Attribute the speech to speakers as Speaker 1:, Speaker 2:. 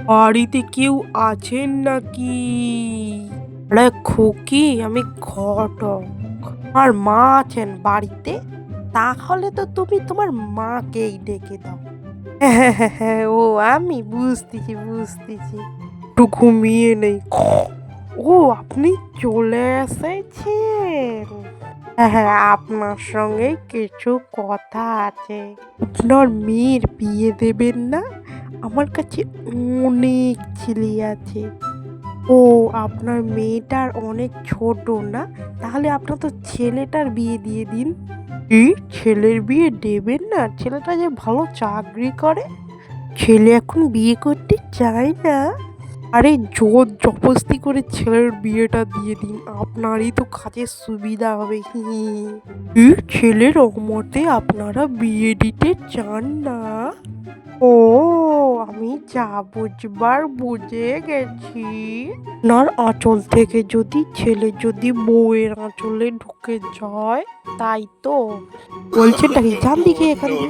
Speaker 1: বাড়িতে কেউ আছেন নাকি? আরে খুকি, আমি ঘটক। আর মা আছেন বাড়িতে? তাহলে তো তুমি তোমার মাকেই ডেকে দাও। হ্যাঁ, হ্যাঁ, হ্যাঁ, ও আমি বুঝতেছি। একটু ঘুমিয়ে নেই। ও, আপনি চলে এসেছেন। হ্যাঁ, হ্যাঁ, আপনার সঙ্গে কিছু কথা আছে। আপনার মেয়ের বিয়ে দেবেন না? আমার কাছে অনেক ছেলে আছে। ও, আপনার মেয়েটার অনেক ছোট না? তাহলে আপনার তো ছেলেটার বিয়ে দিয়ে দিন। কি, ছেলের বিয়ে দেবেন না? ছেলেটা যে ভালো চাকরি করে। ছেলে এখন বিয়ে করতে চায় না। আরে জোর জবরদস্তি করে ছেলের বিয়েটা দিয়ে দিন, আপনারই তো কাজের সুবিধা হবে। কি, ছেলের অমতে আপনারা বিয়ে দিতে চান না? ও, আমি যা বুঝবার বুঝে গেছি। আপনার আঁচল থেকে ছেলে বউয়ের আঁচলে ঢুকে যায়, তাই তো বলছেনটা কি? যান দিকে এখান থেকে।